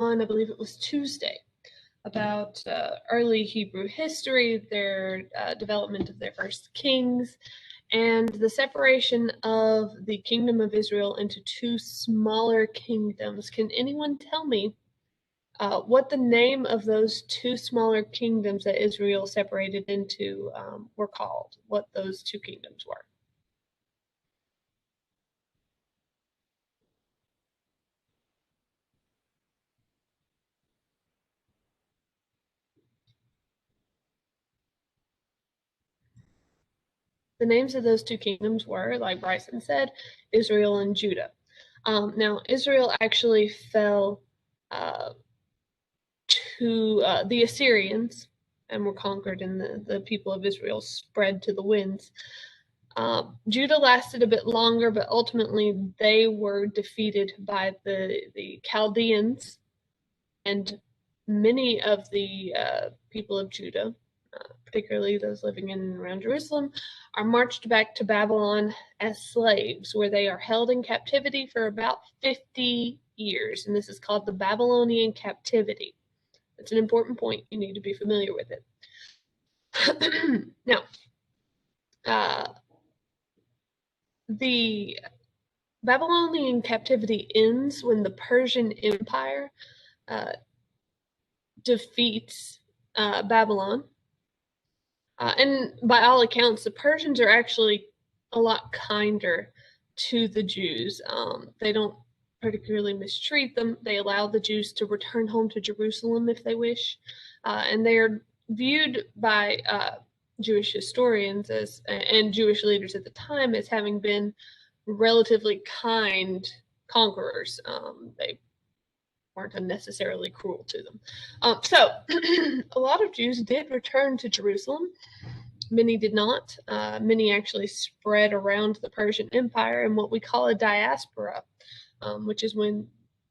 I believe it was Tuesday, about early Hebrew history, their development of their first kings, and the separation of the kingdom of Israel into two smaller kingdoms. Can anyone tell me what the name of those two smaller kingdoms that Israel separated into were called? What those two kingdoms were? The names of those two kingdoms were, like Bryson said, Israel and Judah. Now, Israel actually fell uh, to the Assyrians and were conquered, and the people of Israel spread to the winds. Judah lasted a bit longer, but ultimately they were defeated by the Chaldeans, and many of the people of Judah, particularly those living in and around Jerusalem, are marched back to Babylon as slaves, where they are held in captivity for about 50 years. And this is called the Babylonian captivity. It's an important point. You need to be familiar with it. Now, the Babylonian captivity ends when the Persian Empire defeats Babylon. And by all accounts, the Persians are actually a lot kinder to the Jews. They don't particularly mistreat them. They allow the Jews to return home to Jerusalem if they wish. And they are viewed by Jewish historians as, and Jewish leaders at the time, as having been relatively kind conquerors. They weren't unnecessarily cruel to them. So a lot of Jews did return to Jerusalem. Many did not. Many actually spread around the Persian Empire in what we call a diaspora, which is when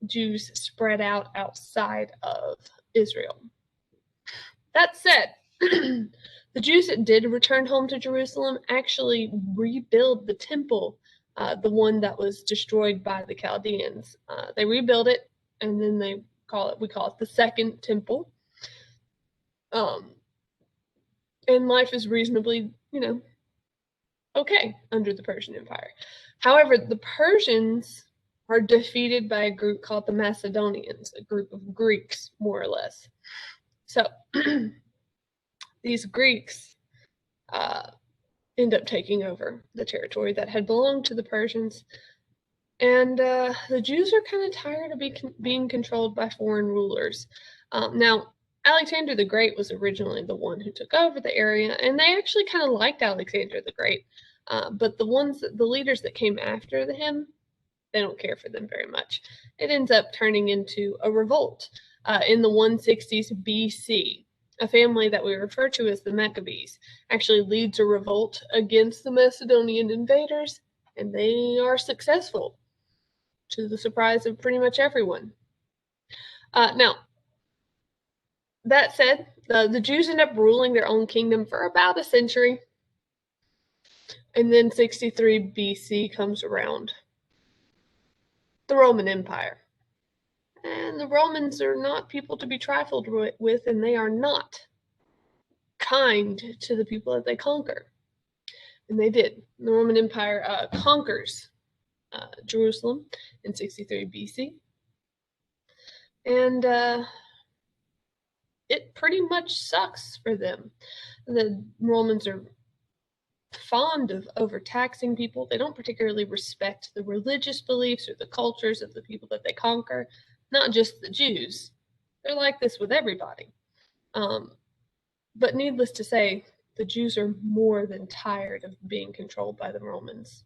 Jews spread out outside of Israel. That said, the Jews that did return home to Jerusalem actually rebuild the temple, the one that was destroyed by the Chaldeans. They rebuild it, and then we call it the Second Temple. And life is reasonably, okay under the Persian Empire. However, the Persians are defeated by a group called the Macedonians, a group of Greeks, more or less. So these Greeks end up taking over the territory that had belonged to the Persians. And the Jews are kind of tired of being controlled by foreign rulers. Now, Alexander the Great was originally the one who took over the area, and they actually kind of liked Alexander the Great. But the leaders that came after him, they don't care for them very much. It ends up turning into a revolt in the 160s BC. A family that we refer to as the Maccabees actually leads a revolt against the Macedonian invaders, and they are successful, to the surprise of pretty much everyone. Now, that said, the Jews end up ruling their own kingdom for about a century, and then 63 BC comes around. The Roman Empire. And the Romans are not people to be trifled with, and they are not kind to the people that they conquer. And they did. The Roman Empire conquers Jerusalem in 63 BC. And it pretty much sucks for them. The Romans are fond of overtaxing people. They don't particularly respect the religious beliefs or the cultures of the people that they conquer, not just the Jews. They're like this with everybody. But needless to say, the Jews are more than tired of being controlled by the Romans.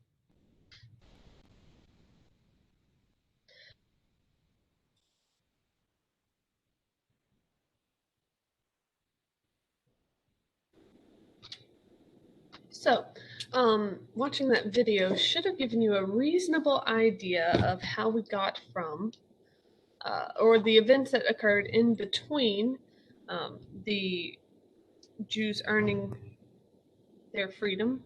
So, watching that video should have given you a reasonable idea of how we got from, or the events that occurred in between the Jews earning their freedom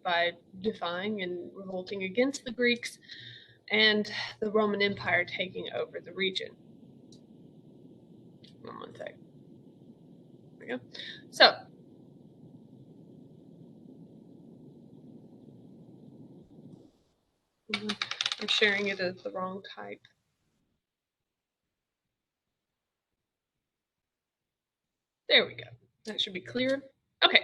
by defying and revolting against the Greeks, and the Roman Empire taking over the region. One sec. There we go. So, I'm sharing it as the wrong type. There we go. That should be clear. Okay.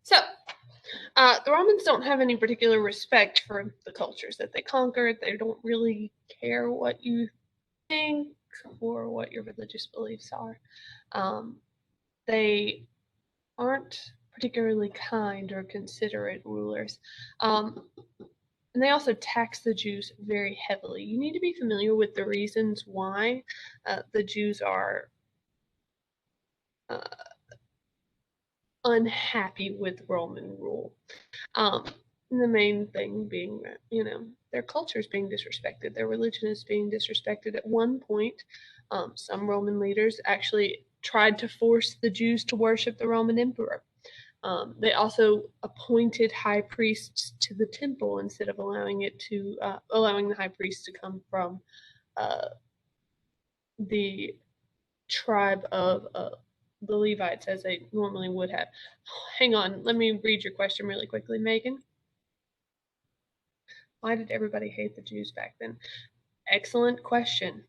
So, the Romans don't have any particular respect for the cultures that they conquered. They don't really care what you think or what your religious beliefs are. They aren't particularly kind or considerate rulers. And they also tax the Jews very heavily. You need to be familiar with the reasons why the Jews are uh, unhappy with Roman rule. The main thing being that, their culture is being disrespected, their religion is being disrespected. At one point, some Roman leaders actually tried to force the Jews to worship the Roman emperor. They also appointed high priests to the temple instead of allowing the high priest to come from the tribe of the Levites as they normally would have. Hang on, let me read your question really quickly, Megan. Why did everybody hate the Jews back then? Excellent question.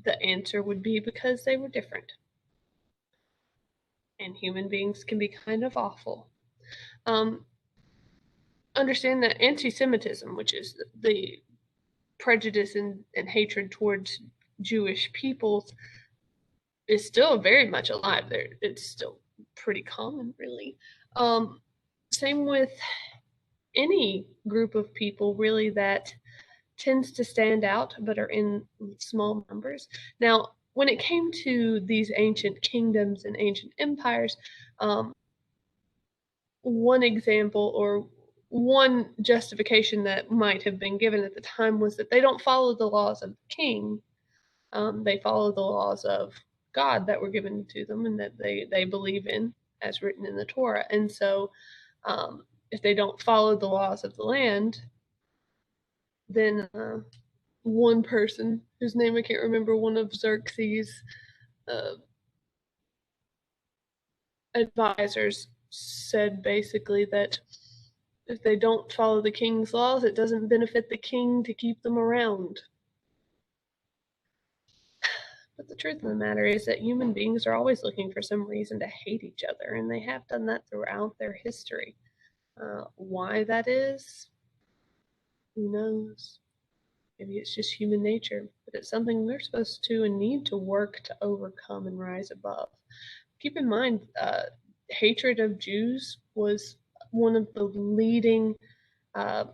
The answer would be because they were different. And human beings can be kind of awful. Understand that anti Semitism, which is the prejudice and hatred towards Jewish peoples, is still very much alive. There, it's still pretty common, really. Same with any group of people, really, that tends to stand out but are in small numbers. Now, when it came to these ancient kingdoms and ancient empires, one example or one justification that might have been given at the time was that they don't follow the laws of the king. They follow the laws of God that were given to them and that they believe in as written in the Torah. And so if they don't follow the laws of the land, then one person whose name I can't remember, one of Xerxes' uh, advisors said basically that if they don't follow the king's laws, it doesn't benefit the king to keep them around. But the truth of the matter is that human beings are always looking for some reason to hate each other, and they have done that throughout their history. Why that is, who knows? Maybe it's just human nature, but it's something we're supposed to and need to work to overcome and rise above. Keep in mind, hatred of Jews was one of the leading uh,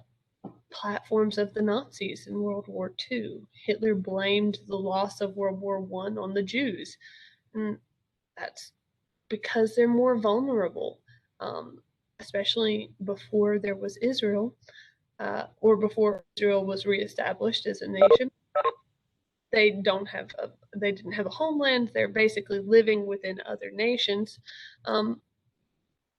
platforms of the Nazis in World War II. Hitler blamed the loss of World War I on the Jews. And that's because they're more vulnerable, especially before there was Israel, or before Israel was reestablished as a nation. They didn't have a homeland. They're basically living within other nations.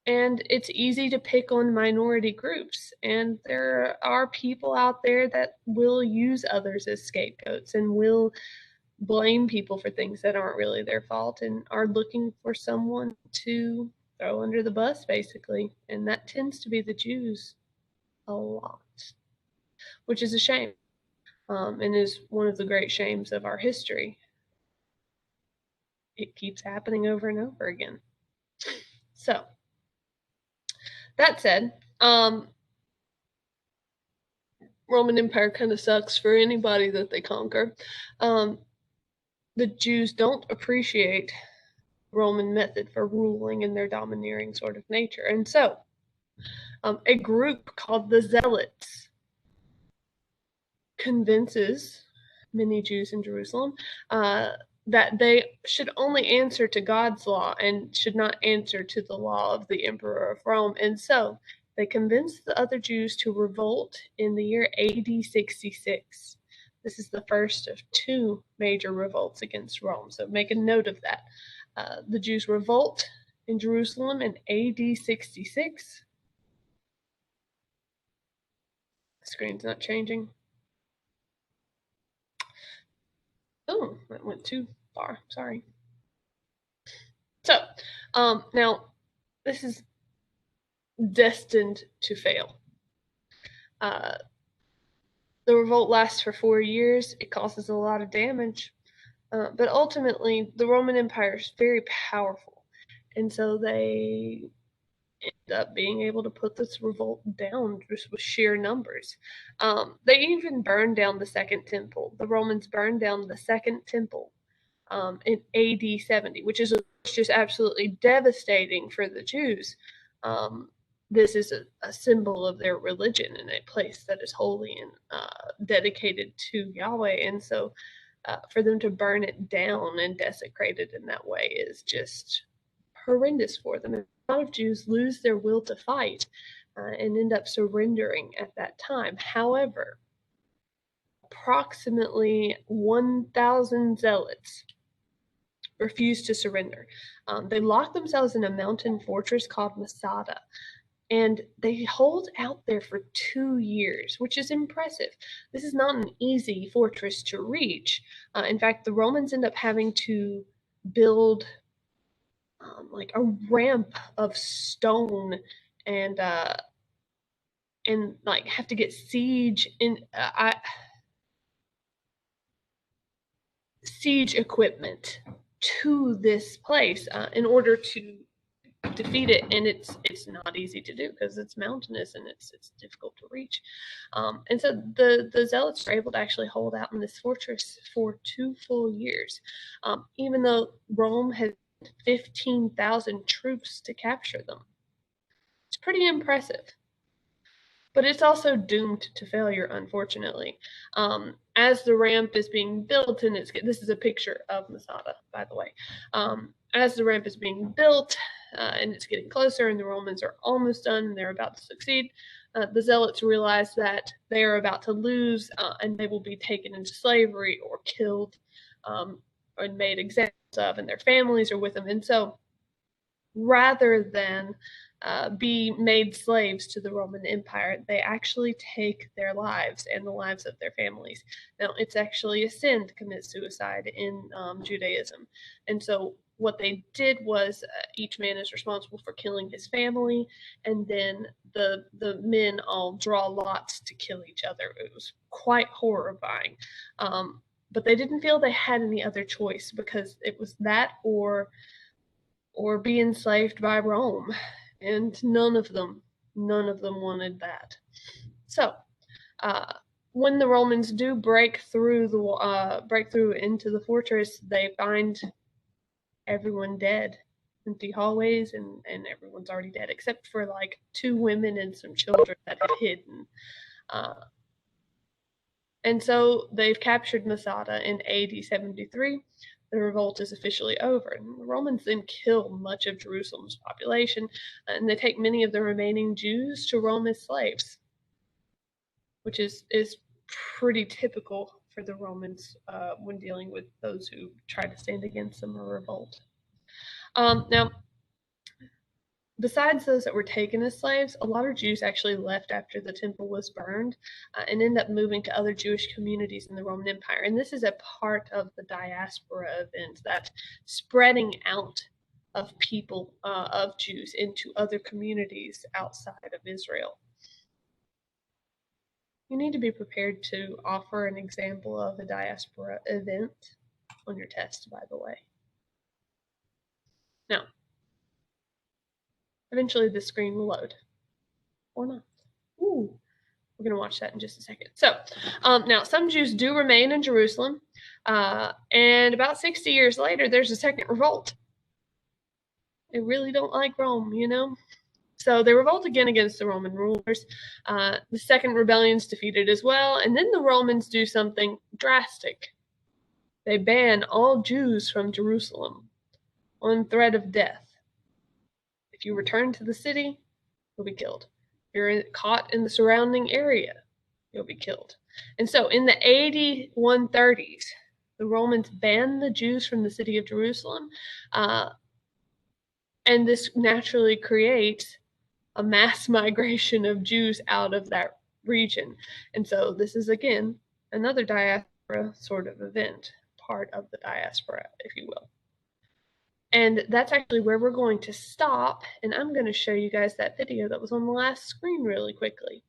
And it's easy to pick on minority groups. And there are people out there that will use others as scapegoats and will blame people for things that aren't really their fault and are looking for someone to throw under the bus, basically. And that tends to be the Jews a lot, which is a shame, and is one of the great shames of our history. It keeps happening over and over again. So, that said, Roman Empire kind of sucks for anybody that they conquer. The Jews don't appreciate Roman method for ruling and their domineering sort of nature. And so, a group called the Zealots convinces many Jews in Jerusalem that they should only answer to God's law and should not answer to the law of the Emperor of Rome. And so they convinced the other Jews to revolt in the year AD 66. This is the first of two major revolts against Rome. So make a note of that. The Jews revolt in Jerusalem in AD 66. Screen's not changing. Oh, that went too far. Sorry. So, now this is destined to fail. The revolt lasts for 4 years. It causes a lot of damage. But ultimately, the Roman Empire is very powerful. And so they end up being able to put this revolt down just with sheer numbers. They even burned down the Second Temple. The Romans burned down the Second Temple in AD 70, which is just absolutely devastating for the Jews. This is a symbol of their religion and a place that is holy and dedicated to Yahweh. And so for them to burn it down and desecrate it in that way is just horrendous for them. And a lot of Jews lose their will to fight and end up surrendering at that time. However, approximately 1,000 zealots refused to surrender. They locked themselves in a mountain fortress called Masada, and they hold out there for 2 years, which is impressive. This is not an easy fortress to reach. In fact, the Romans end up having to build like a ramp of stone and like have to get siege equipment to this place in order to defeat it, and it's not easy to do because it's mountainous and it's difficult to reach. And so the zealots were able to actually hold out in this fortress for 2 full years, even though Rome had 15,000 troops to capture them. It's pretty impressive. But it's also doomed to failure, unfortunately. As the ramp is being built, and this is a picture of Masada, by the way. As the ramp is being built, and it's getting closer, and the Romans are almost done, and they're about to succeed, the Zealots realize that they are about to lose, and they will be taken into slavery or killed, or made examples of, and their families are with them. And so, rather than be made slaves to the Roman Empire, they actually take their lives and the lives of their families. Now, it's actually a sin to commit suicide in Judaism. And so what they did was each man is responsible for killing his family, and then the men all draw lots to kill each other. It was quite horrifying. But they didn't feel they had any other choice, because it was that or be enslaved by Rome, and none of them wanted that. So, when the Romans do break through into the fortress, they find everyone dead, empty hallways, and everyone's already dead except for like 2 women and some children that had hidden. And so they've captured Masada in AD 73. The revolt is officially over, and the Romans then kill much of Jerusalem's population, and they take many of the remaining Jews to Rome as slaves, which is pretty typical for the Romans when dealing with those who try to stand against them or revolt. Now, besides those that were taken as slaves, a lot of Jews actually left after the temple was burned and ended up moving to other Jewish communities in the Roman Empire. And this is a part of the diaspora event, that spreading out of people, of Jews, into other communities outside of Israel. You need to be prepared to offer an example of a diaspora event on your test, by the way. Now, eventually the screen will load. Or not. Ooh, we're going to watch that in just a second. So, now some Jews do remain in Jerusalem, and about 60 years later, there's a second revolt. They really don't like Rome, you know? So they revolt again against the Roman rulers. The second rebellion's defeated as well, and then the Romans do something drastic. They ban all Jews from Jerusalem on threat of death. If you return to the city, you'll be killed. If you're caught in the surrounding area, you'll be killed. And so in the AD 130s, the Romans banned the Jews from the city of Jerusalem, and this naturally creates a mass migration of Jews out of that region. And so this is, again, another diaspora sort of event, part of the diaspora, if you will. And that's actually where we're going to stop. And I'm going to show you guys that video that was on the last screen really quickly.